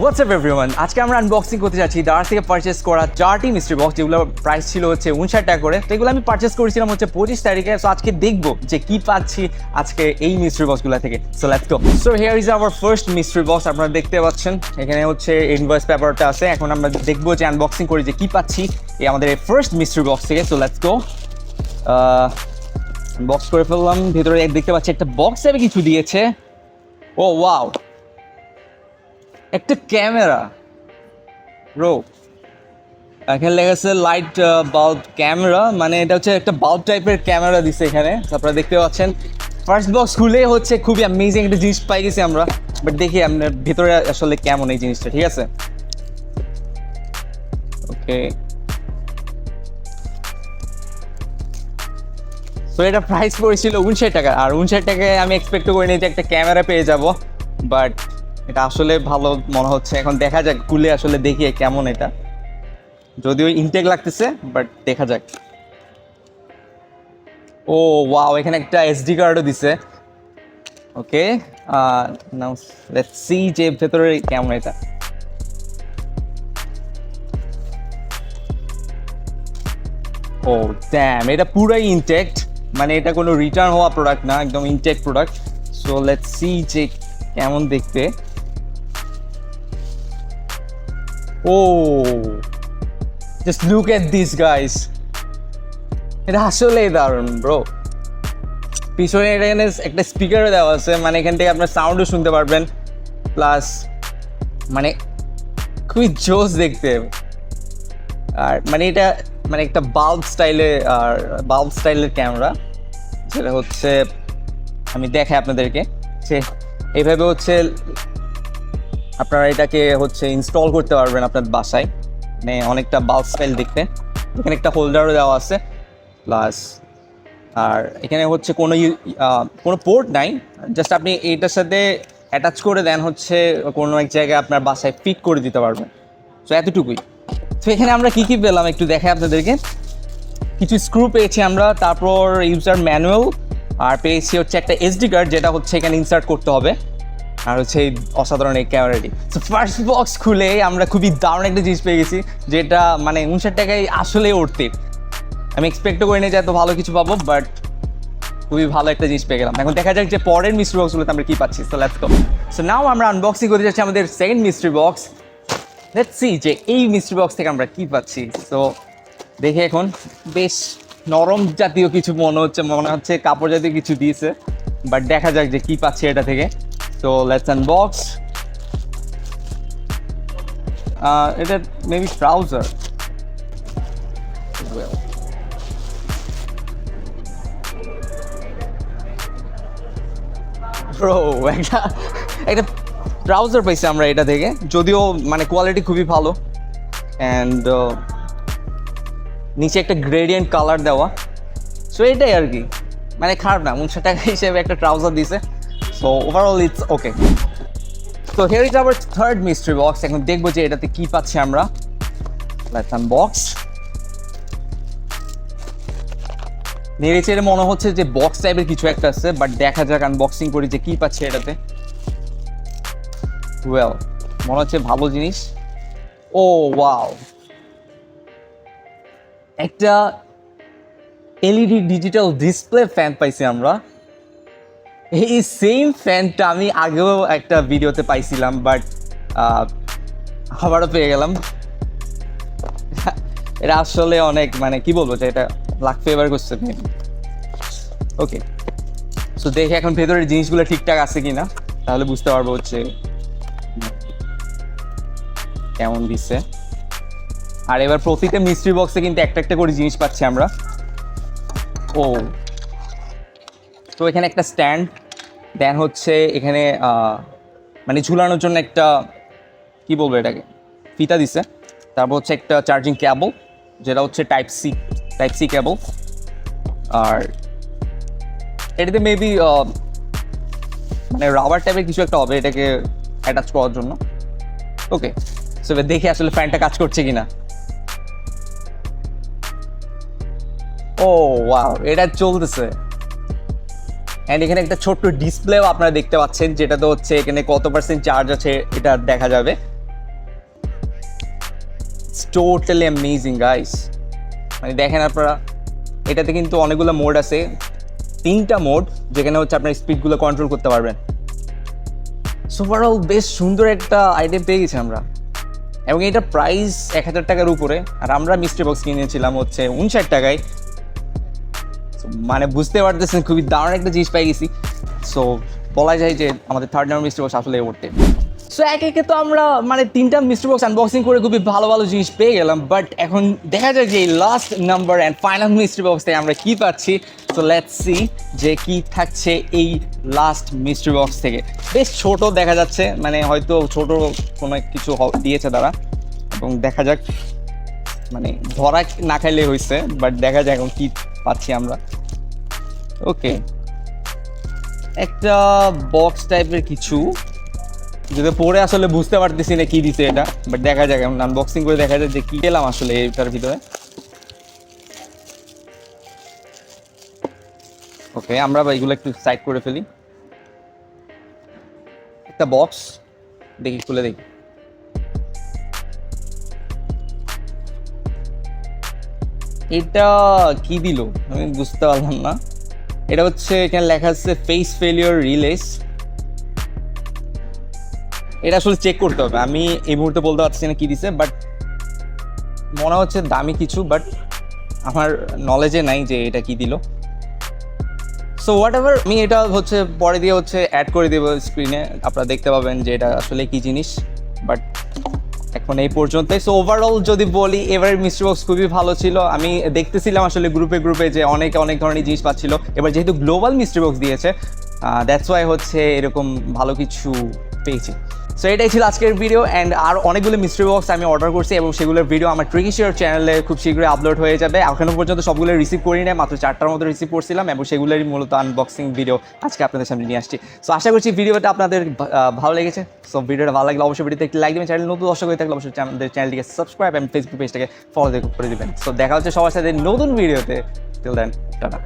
What's up everyone? আজকে আমরা unboxing করতে যাচ্ছি দারাজ থেকে পারচেজ করা 4টি মিস্ট্রি বক্স, যেগুলো প্রাইস ছিল হচ্ছে 59 টাকা করে। তো এগুলো আমি পারচেজ করেছিলাম হচ্ছে 25 তারিখে। সো আজকে দেখবো যে কি পাচ্ছি আজকে এই মিস্ট্রি বক্সগুলো থেকে। So let's go. So here is our first mystery box. আপনারা দেখতে পাচ্ছেন এখানে হচ্ছে ইনভয়েস পেপারটা আছে। এখন আমরা দেখবো যে আনবক্সিং করে যে কি পাচ্ছি এই আমাদের এই ফার্স্ট মিস্ট্রি বক্স থেকে। So let's go. বক্স করে ফেললাম। ভিতরে দেখতে পাচ্ছি একটা বক্স টাইপের কিছু দিয়েছে। ও ওয়াও, একটা ক্যামেরা ব্রো। এখানে লেখা আছে লাইট বাল্ব ক্যামেরা, মানে এটা হচ্ছে একটা বাল্ব টাইপের ক্যামেরা দিচ্ছে এখানে। আপনারা দেখতে পাচ্ছেন ফার্স্ট বক্স খুলে হচ্ছে খুবই অ্যামেজিং একটা জিনিস পাই গেছি আমরা। বাট দেখি আপনার ভিতরে আসলে কেমন এই জিনিসটা, ঠিক আছে? ওকে, তো এটা প্রাইস পড়েছিল 59 টাকা। আর 59 টাকায় আমি এক্সপেক্ট করিনি যে একটা ক্যামেরা পেয়ে যাব, বাট এটা আসলে ভালো মনে হচ্ছে। এখন দেখা যাক, খুলে আসলে দেখি কেমন এটা। যদিও ইনটেক লাগতেছে, বাট দেখা যাক। ও ওয়াও, এখানে একটা এসডি কার্ডও দিছে। ওকে, নাও লেটস সি যে ভেতরে কেমন এটা। ও ড্যাম, এটা পুরাই ইনটেক্ট, মানে এটা কোনো রিটার্ন হওয়া প্রোডাক্ট না, একদম intact product. So let's see যে কেমন দেখতে। ও just look at this guys, এটা আসলে দারুণ ব্রো। পিছনে এখানে একটা স্পিকারও দেওয়া আছে, মানে এখান থেকে আপনার সাউন্ডও শুনতে পারবেন। প্লাস মানে খুবই জোস দেখতে। আর মানে এটা মানে একটা বাল্ব স্টাইলের ক্যামেরা, যেটা হচ্ছে আমি দেখাই আপনাদেরকে যে এইভাবে হচ্ছে আপনারা এটাকে হচ্ছে ইনস্টল করতে পারবেন আপনার বাসায়। মানে অনেকটা বাল্ব স্টাইল দেখতে। এখানে একটা হোল্ডারও দেওয়া আছে। প্লাস আর এখানে হচ্ছে কোনো পোর্ট নাই, জাস্ট আপনি এইটার সাথে অ্যাটাচ করে দেন হচ্ছে কোনো এক জায়গায় আপনার বাসায় ফিট করে দিতে পারবেন। সো এতটুকুই। তো এখানে আমরা কী কী পেলাম একটু দেখাই আপনাদেরকে। কিছু স্ক্রু পেয়েছি আমরা, তারপর ইউজার ম্যানুয়াল, আর পেয়েছি হচ্ছে একটা এসডি কার্ড, যেটা হচ্ছে এখানে ইনসার্ট করতে হবে, আর হচ্ছে এই অসাধারণ এই ক্যামেরাটি। সো ফার্স্ট বক্স খুলে আমরা খুবই দারুণ একটা জিনিস পেয়ে গেছি, যেটা মানে 59 টাকায় আসলে উঠতে। আমি এক্সপেক্টও করিনি যে এত ভালো কিছু পাবো, বাট খুবই ভালো একটা জিনিস পেয়ে গেলাম। এখন দেখা যাক যে পরের মিস্ট্রি বক্সগুলোতে আমরা কী পাচ্ছি। So let's go. So now আমরা আনবক্সিং করতে যাচ্ছি আমাদের second mystery box. Let's see যে এই মিস্ট্রি বক্স থেকে আমরা কী পাচ্ছি। সো দেখে এখন বেশ নরম জাতীয় কিছু মনে হচ্ছে কাপড় জাতীয় কিছু দিয়েছে, বাট দেখা যাক যে কী পাচ্ছি এটা থেকে। So let's unbox. এটা মেবি ট্রাউজার। ব্রো একটা ট্রাউজার পাইছি আমরা এটা থেকে, যদিও মানে কোয়ালিটি খুবই ভালো। অ্যান্ড নিচে একটা গ্রেডিয়েন্ট কালার দেওয়া। সো এটাই আর কি, মানে খারাপ না। 59 টাকা হিসেবে একটা ট্রাউজার দিছে। So overall it's okay. তো here is our third mystery box. এখন দেখবো যে এটাতে কি পাচ্ছি আমরা। Let's unbox. নেড়েচেড়ে মনে হচ্ছে যে বক্স টাইপের কিছু একটা আছে, বাট দেখা যাক আনবক্সিং করি যে কি পাচ্ছি এটাতে। ওয়েল, মনে হচ্ছে ভালো জিনিস। ও ওয়াও, একটা এলইডি ডিজিটাল ডিসপ্লে ফ্যান পাইছি আমরা। এই সেম ফ্যানটা আমি আগেও একটা ভিডিওতে পাইছিলাম, বাট আবারও পেয়ে গেলাম। এটা আসলে অনেক, মানে কি বলবো, যে এটা লাক ফেভার করছে। ওকে, সো দেখে এখন ভেতরের জিনিসগুলো ঠিকঠাক আছে কিনা, তাহলে বুঝতে পারবো হচ্ছে কেমন দিচ্ছে। আর এবার প্রতিটা মিস্ট্রি বক্সে কিন্তু একটা একটা করে জিনিস পাচ্ছি আমরা। ও, তো এখানে একটা স্ট্যান্ড দেন হচ্ছে এখানে মানে ঝুলানোর জন্য একটা, কি বলবো এটাকে, ফিতা দিছে। তারপর হচ্ছে একটা চার্জিং কেবল, যেটা হচ্ছে টাইপ সি কেবল। আর এটাতে মেবি মানে রাবার টাইপের কিছু একটা হবে এটাকে অ্যাটাচ করার জন্য। ওকে, সো দেখি আসলে ফ্যানটা কাজ করছে কিনা। ও ওয়াও, এটা চলতেছে। এন্ড এখানে একটা ছোট্ট ডিসপ্লেও আপনারা দেখতে পাচ্ছেন, যেটা তো হচ্ছে এখানে কত % চার্জ আছে এটা দেখা যাবে। Totally amazing guys. মানে দেখেন আপনারা, এটাতে কিন্তু অনেকগুলো মোড আছে, 3টা মোড, যেখানে হচ্ছে আপনার স্পিডগুলো কন্ট্রোল করতে পারবেন। সো ওভারঅল বেশ সুন্দর একটা আইটেম পেয়ে গেছি আমরা, এবং এটা প্রাইস 1000 টাকার উপরে। আর আমরা মিস্ট্রি বক্স কিনেছিলাম হচ্ছে 59 টাকায়। মানে বুঝতে পারতেছেন খুবই দারুণ একটা জিনিস পেয়ে গেছি। সো বলা যায় যে আমাদের 3rd নাম্বার মিস্ট্রি বক্স আসলে ওঠে। সো একে তো আমরা মানে 3টা মিস্ট্রি বক্স আনবক্সিং করে খুবই ভালো ভালো জিনিস পেয়ে গেলাম, বাট এখন দেখা যায় যে এই last number and final mystery box থেকে আমরা কী পাচ্ছি। সো লেটস সি যে কী থাকছে এই লাস্ট মিস্ট্রি বক্স থেকে। বেশ ছোট দেখা যাচ্ছে, মানে হয়তো ছোট কোনো কিছু দিয়েছে তারা, এবং দেখা যাক, মানে ধরা না খাইলে হয়েছে, বাট দেখা যাক এখন কী পাচ্ছি আমরা। ওকে, একটা বক্স টাইপের কিছু, যদি পরে আসলে বুঝতে পারতেছি না কি দিছে এটা, বাট দেখা যাক, এখন আনবক্সিং করে দেখা যায় যে কি পেলাম আসলে এটার ভিতরে। ওকে, আমরা এগুলো একটু সাইড করে ফেলি। একটা বক্স দেখি, খুলে দেখি। এটা কি দিল আমি বুঝতে পারলাম না। এটা হচ্ছে, এখানে লেখা আছে ফেস ফেলিওর রিলেস। এটা আসলে চেক করতে হবে, আমি এই মুহূর্তে বলতে পারছি না কি দিছে, বাট মনে হচ্ছে দামি কিছু, বাট আমার নলেজে নাই যে এটা কি দিল। সো হোয়াট এভার, আমি এটা হচ্ছে পরে দিয়ে হচ্ছে অ্যাড করে দেবো স্ক্রিনে, আপনারা দেখতে পাবেন যে এটা আসলে কি জিনিস। বাট এখন এই পর্যন্তই। সো ওভারঅল যদি বলি, এবারের মিস্ট্রি বক্স খুবই ভালো ছিল। আমি দেখতেছিলাম আসলে গ্রুপে যে অনেক ধরনের জিনিস পাচ্ছিল। এবার যেহেতু গ্লোবাল মিস্ট্রি বক্স দিয়েছে, দ্যাটস ওয়াই হচ্ছে এরকম ভালো কিছু পেয়েছি। সো এটাই ছিল আজকের ভিডিও, অ্যান্ড আর অনেকগুলো মিস্ট্রি বক্স আমি অর্ডার করছি, এবং সেগুলোর ভিডিও আমার ট্রিকি শেয়ার চ্যানেলে খুব শীঘ্রই আপলোড হয়ে যাবে। এখনো পর্যন্ত সবগুলো রিসিভ করি না, মাত্র 4টার মতো রিসিভ করছিলাম, এবং সেগুলোরই মূলত আনবক্সিং ভিডিও আজকে আপনাদের সামনে নিয়ে আসছি। সো আশা করছি ভিডিওটা আপনাদের ভালো লেগেছে। সো ভিডিওটা ভালো লাগলে অবশ্যই ভিডিওতে একটি লাইক দেবেন, চ্যানেল নতুন দর্শক হয়ে থাকলে অবশ্যই আমাদের চ্যানেলটিকে সাবস্ক্রাইব এবং ফেসবুক পেজটাকে ফলো করে দেবেন। সো দেখা হচ্ছে সবার সাথে নতুন ভিডিওতে। Till then, tata.